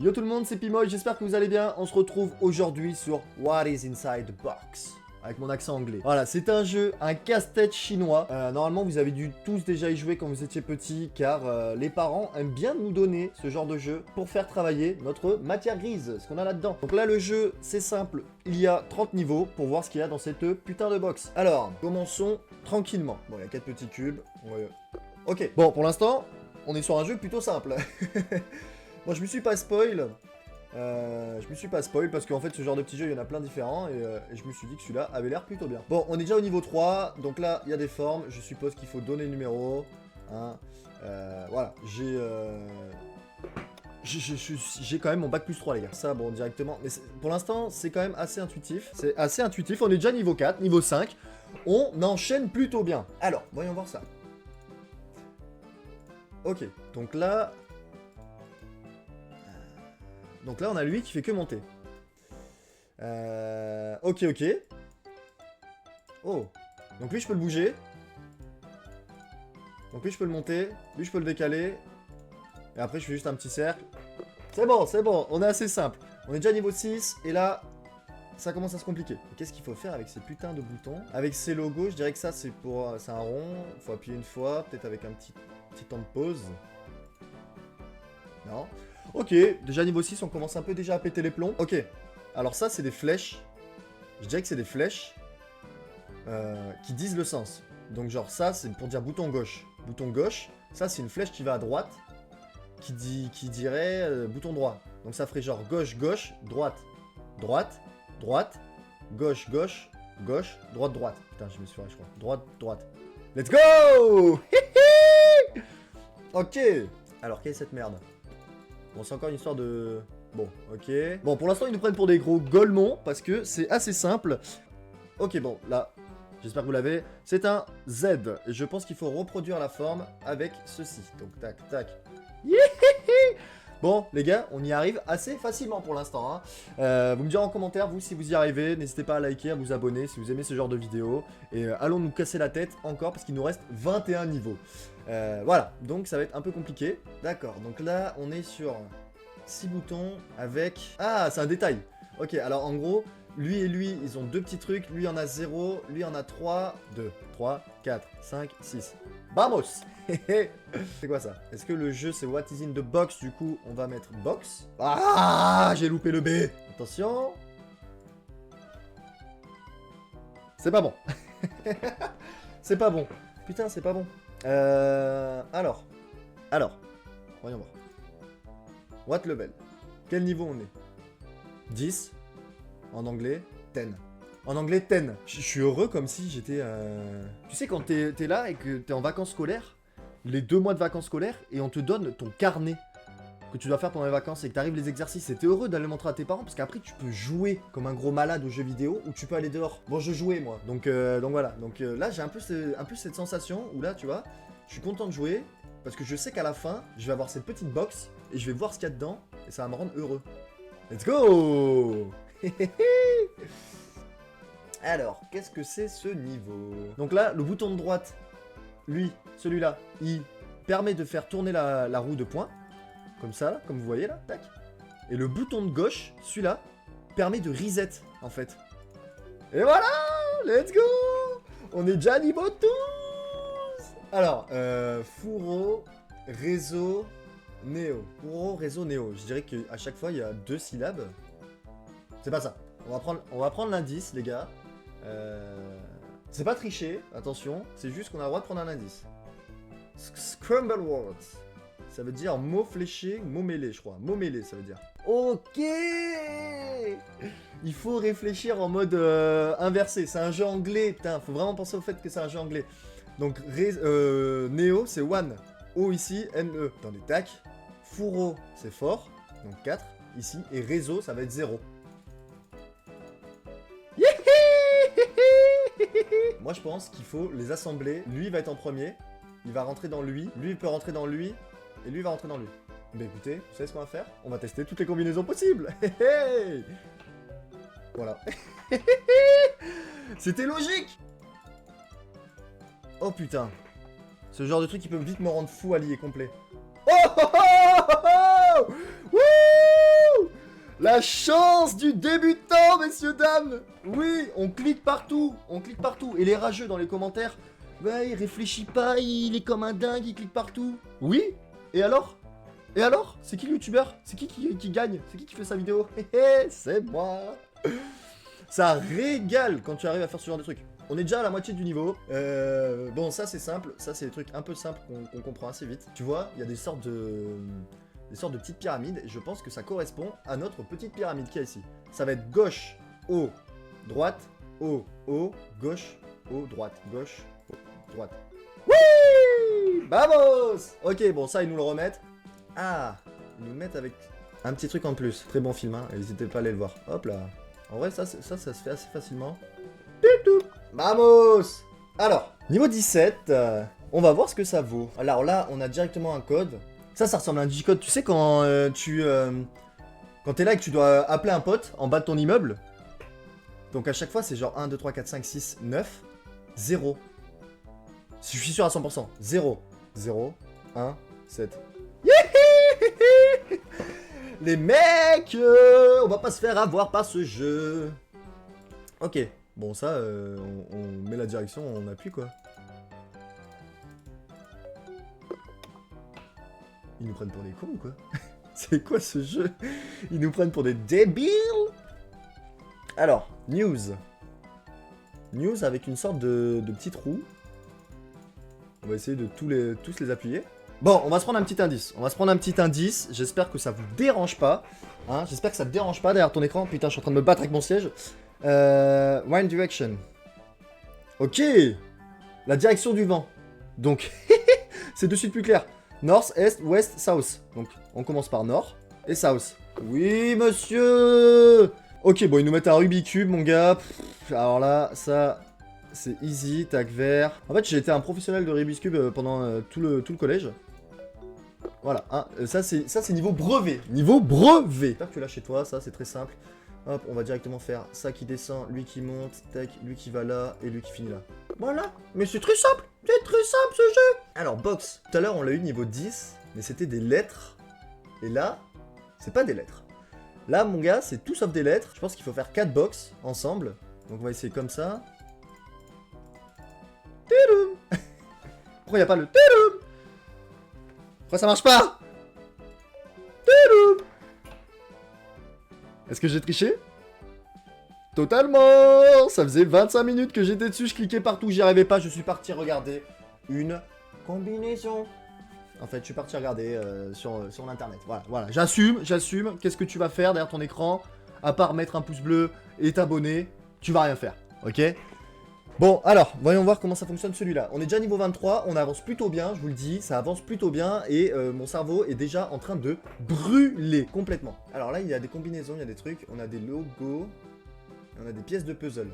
Yo tout le monde, c'est Pimoy, j'espère que vous allez bien. On se retrouve aujourd'hui sur What is Inside the Box avec mon accent anglais. Voilà, c'est un jeu, un casse-tête chinois. Normalement, vous avez dû tous déjà y jouer quand vous étiez petits, car les parents aiment bien nous donner ce genre de jeu pour faire travailler notre matière grise, ce qu'on a là-dedans. Donc là, le jeu, c'est simple. Il y a 30 niveaux pour voir ce qu'il y a dans cette putain de box. Alors, commençons tranquillement. Bon, il y a 4 petits cubes. Ok, bon, pour l'instant, on est sur un jeu plutôt simple. Moi, je me suis pas spoil. Parce qu'en fait, ce genre de petit jeu, il y en a plein différents. Et je me suis dit que celui-là avait l'air plutôt bien. Bon, on est déjà au niveau 3. Donc là, il y a des formes. Je suppose qu'il faut donner le numéro. Hein. Voilà. J'ai quand même mon bac plus 3, les gars. Ça, bon, directement. Mais pour l'instant, c'est quand même assez intuitif. C'est assez intuitif. On est déjà niveau 4, niveau 5. On enchaîne plutôt bien. Alors, voyons voir ça. Ok. Donc là, on a lui qui fait que monter. Ok. Oh. Donc lui, je peux le bouger. Donc lui, je peux le monter. Lui, je peux le décaler. Et après, je fais juste un petit cercle. C'est bon. On est assez simple. On est déjà niveau 6. Et là, ça commence à se compliquer. Qu'est-ce qu'il faut faire avec ces putains de boutons? Avec ces logos, je dirais que ça, c'est un rond. Il faut appuyer une fois. Peut-être avec un petit temps de pause. Non. Ok, déjà niveau 6, on commence un peu déjà à péter les plombs. Ok, alors ça, c'est des flèches. Je dirais que c'est des flèches qui disent le sens. Donc genre ça, c'est pour dire bouton gauche. Bouton gauche, ça, c'est une flèche qui va à droite, qui dirait bouton droit. Donc ça ferait genre gauche, droite, droite, gauche, droite. Putain, je me suis foiré, je crois. Droite. Let's go. Ok. Alors, quelle est cette merde? Bon, c'est encore une histoire de... Bon, ok. Bon, pour l'instant, ils nous prennent pour des gros golemons, parce que c'est assez simple. Ok, bon, là, j'espère que vous l'avez. C'est un Z, et je pense qu'il faut reproduire la forme avec ceci. Donc, tac. Bon, les gars, on y arrive assez facilement pour l'instant. Hein. Vous me direz en commentaire, vous, si vous y arrivez. N'hésitez pas à liker, à vous abonner si vous aimez ce genre de vidéos. Et allons nous casser la tête encore, parce qu'il nous reste 21 niveaux. Voilà, donc ça va être un peu compliqué. D'accord, donc là, on est sur 6 boutons avec... Ah, c'est un détail. Ok, alors en gros, lui et lui, ils ont 2 petits trucs. Lui en a 0, lui en a 3. 2, 3, 4, 5, 6. Vamos. C'est quoi ça? Est-ce que le jeu c'est What is in the box? Du coup, on va mettre box. Ah, j'ai loupé le B. Attention. C'est pas bon. C'est pas bon. Putain, c'est pas bon. Alors, voyons voir. What level? Quel niveau on est? 10. En anglais, 10. En anglais, 10. Je suis heureux comme si j'étais... Tu sais, quand t'es là et que t'es en vacances scolaires, les 2 mois de vacances scolaires, et on te donne ton carnet que tu dois faire pendant les vacances et que t'arrives les exercices, et t'es heureux d'aller le montrer à tes parents, parce qu'après, tu peux jouer comme un gros malade aux jeux vidéo, ou tu peux aller dehors. Bon, je jouais, moi. Donc voilà. Donc là, j'ai un peu cette sensation où là, tu vois, je suis content de jouer, parce que je sais qu'à la fin, je vais avoir cette petite box, et je vais voir ce qu'il y a dedans, et ça va me rendre heureux. Let's go. Alors, qu'est-ce que c'est ce niveau? Donc là, le bouton de droite, lui, celui-là, il permet de faire tourner la roue de poing. Comme ça, là, comme vous voyez, là, tac. Et le bouton de gauche, celui-là, permet de reset, en fait. Et voilà. Let's go. On est déjà à niveau 12. Alors, fourreau, réseau, néo. Fourreau, réseau, néo. Je dirais qu'à chaque fois, il y a 2 syllabes. C'est pas ça. On va prendre l'indice, les gars. C'est pas tricher, attention. C'est juste qu'on a le droit de prendre un indice. Scramble words. Ça veut dire mot fléché, mot mêlé, je crois. Mot mêlé, ça veut dire. Ok. Il faut réfléchir en mode inversé. C'est un jeu anglais, putain. Faut vraiment penser au fait que c'est un jeu anglais. Donc, Néo, c'est one. O ici, N-E. Attendez, tac. Fourreau, c'est fort. Donc 4 ici. Et réseau, ça va être 0. Moi je pense qu'il faut les assembler. Lui va être en premier. Il va rentrer dans lui. Lui il peut rentrer dans lui. Et lui va rentrer dans lui. Mais écoutez, vous savez ce qu'on va faire? On va tester toutes les combinaisons possibles. Voilà. C'était logique. Oh putain. Ce genre de truc qui peut vite me rendre fou allié complet. Oh oh oh oh oh. Wouh. La chance du débutant, messieurs, dames. Oui, on clique partout. On clique partout. Et les rageux dans les commentaires, ouais, il réfléchit pas, il est comme un dingue, il clique partout. Oui. Et alors? Et alors? C'est qui le youtubeur? C'est qui gagne? C'est qui fait sa vidéo? C'est moi. Ça régale quand tu arrives à faire ce genre de truc. On est déjà à la moitié du niveau. Bon, ça c'est simple. Ça c'est des trucs un peu simples qu'on comprend assez vite. Tu vois, il y a des sortes de petites pyramides. Et je pense que ça correspond à notre petite pyramide qu'il y a ici. Ça va être gauche, haut, droite, haut, haut, gauche, haut, droite, gauche, haut, droite. Oui! Vamos! Ok, bon, ça ils nous le remettent. Ah, ils nous le mettent avec un petit truc en plus. Très bon film, hein. N'hésitez pas à aller le voir. Hop là. En vrai, ça se fait assez facilement. Vamos! Alors, niveau 17, on va voir ce que ça vaut. Alors là, on a directement un code. Ça ressemble à un digicode. Tu sais quand quand t'es là et que tu dois appeler un pote en bas de ton immeuble. Donc à chaque fois, c'est genre 1, 2, 3, 4, 5, 6, 9, 0. Je suis sûr à 100%. 0, 0, 1, 7. Les mecs, on va pas se faire avoir par ce jeu. Ok, bon ça, on met la direction, on appuie quoi. Ils nous prennent pour des cons ou quoi? C'est quoi ce jeu? Ils nous prennent pour des débiles? Alors, news. News avec une sorte de petite roue. On va essayer de tous les appuyer. Bon, on va se prendre un petit indice. J'espère que ça vous dérange pas. Hein, j'espère que ça te dérange pas derrière ton écran. Putain, je suis en train de me battre avec mon siège. Wind direction. Ok. La direction du vent. Donc, c'est de suite plus clair. North, Est, West, South. Donc, on commence par Nord et South. Oui, monsieur. Ok, bon, ils nous mettent un Rubik's Cube, mon gars. Alors là, ça... C'est easy, tac, vert. En fait, j'ai été un professionnel de Rubik's Cube pendant tout le collège. Voilà, hein, ça c'est niveau brevet. Niveau brevet. J'espère que tu l'as chez toi, ça c'est très simple. Hop, on va directement faire ça qui descend, lui qui monte, tac, lui qui va là et lui qui finit là. Voilà, mais c'est très simple ce jeu. Alors, box, tout à l'heure on l'a eu niveau 10, mais c'était des lettres. Et là, c'est pas des lettres. Là, mon gars, c'est tout sauf des lettres. Je pense qu'il faut faire 4 box ensemble. Donc on va essayer comme ça. Toudoum. Pourquoi il n'y a pas le toudoum? Pourquoi ça marche pas? Toudoum. Est-ce que j'ai triché? Totalement. Ça faisait 25 minutes que j'étais dessus, je cliquais partout, j'y arrivais pas, je suis parti regarder une combinaison. En fait, je suis parti regarder sur l'internet. Voilà. J'assume. Qu'est-ce que tu vas faire derrière ton écran? À part mettre un pouce bleu et t'abonner, tu vas rien faire, ok? Bon, alors, voyons voir comment ça fonctionne celui-là. On est déjà niveau 23, on avance plutôt bien, je vous le dis, ça avance plutôt bien, et mon cerveau est déjà en train de brûler complètement. Alors là, il y a des combinaisons, il y a des trucs, on a des logos, on a des pièces de puzzle.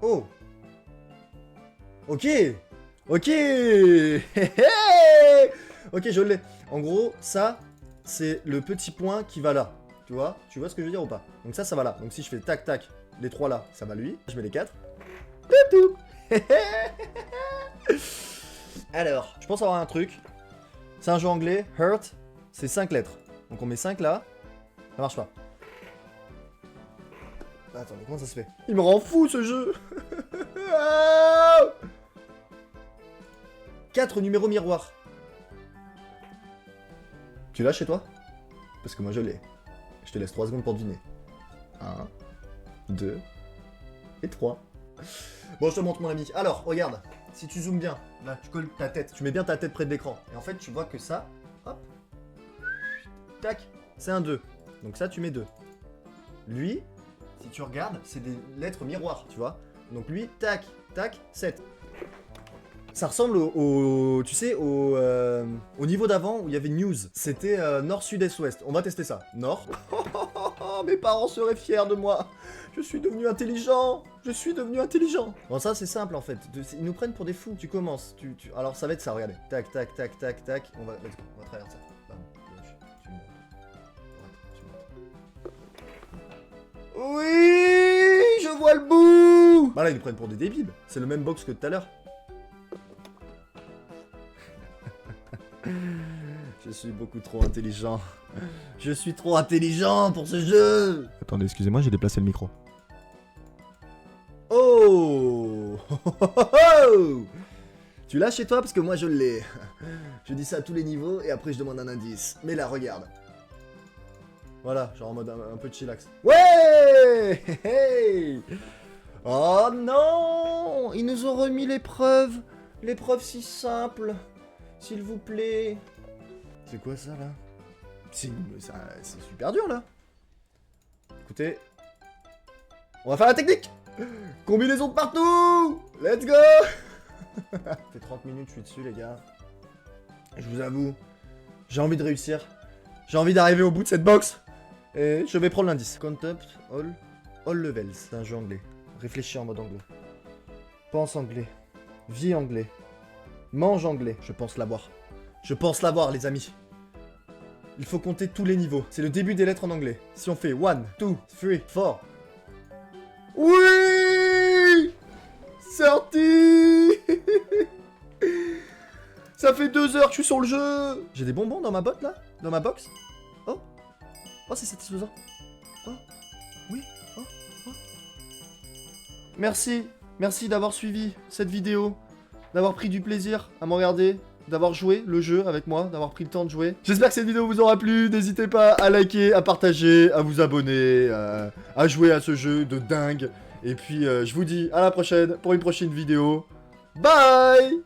Oh! Ok! Ok! Ok, je l'ai. En gros, ça, c'est le petit point qui va là. Tu vois ce que je veux dire ou pas? Donc ça va là. Donc si je fais tac tac, les 3 là, ça va lui. Je mets les 4. Toutou. Alors, je pense avoir un truc. C'est un jeu anglais, Hurt, c'est 5 lettres. Donc on met 5 là. Ça marche pas. Attendez, comment ça se fait? Il me rend fou ce jeu. 4 numéros miroirs. Tu l'as chez toi? Parce que moi je l'ai. Je te laisse 3 secondes pour deviner. 1, 2 et 3. Bon, je te montre mon ami. Alors, regarde. Si tu zoomes bien, là, tu colles ta tête. Tu mets bien ta tête près de l'écran. Et en fait, tu vois que ça, hop, tac, c'est un 2. Donc ça, tu mets 2. Lui, si tu regardes, c'est des lettres miroirs, tu vois. Donc lui, tac, tac, 7. Ça ressemble tu sais, au niveau d'avant où il y avait news. C'était nord, sud, est, ouest. On va tester ça. Nord. Mes parents seraient fiers de moi. Je suis devenu intelligent. Bon, ça, c'est simple, en fait. Ils nous prennent pour des fous. Tu commences. Alors, ça va être ça, regardez. Tac, tac, tac, tac, tac. On va traverser ça. Bam, gauche, tu montes. Droite, tu montes. Oui, je vois le bout. Bah là, ils nous prennent pour des débiles. C'est le même box que tout à l'heure. Je suis beaucoup trop intelligent. Je suis trop intelligent pour ce jeu. Attendez, excusez-moi, j'ai déplacé le micro. Oh, Tu l'as chez toi parce que moi je l'ai. Je dis ça à tous les niveaux et après je demande un indice. Mais là, regarde. Voilà, genre en mode un peu chillax. Ouais. Hey. Oh non, ils nous ont remis l'épreuve. L'épreuve si simple. S'il vous plaît. C'est quoi ça là? C'est super dur là. Écoutez. On va faire la technique. Combinaison de partout. Let's go. Ça fait 30 minutes, je suis dessus les gars. Je vous avoue, j'ai envie de réussir. J'ai envie d'arriver au bout de cette box. Et je vais prendre l'indice. Concept all levels. C'est un jeu anglais. Réfléchis en mode anglais. Pense anglais. Vis anglais. Mange anglais. Je pense l'avoir. Je pense l'avoir les amis. Il faut compter tous les niveaux. C'est le début des lettres en anglais. Si on fait 1, 2, 3, 4. Oui! Sorti. Ça fait 2 heures que je suis sur le jeu. J'ai des bonbons dans ma botte là? Dans ma box? Oh! Oh, c'est satisfaisant. Oh! Oui! Oh! Oh! Merci! Merci d'avoir suivi cette vidéo. D'avoir pris du plaisir à me regarder. D'avoir joué le jeu avec moi, d'avoir pris le temps de jouer. J'espère que cette vidéo vous aura plu. N'hésitez pas à liker, à partager, à vous abonner, à jouer à ce jeu de dingue. Et puis, je vous dis à la prochaine pour une prochaine vidéo. Bye!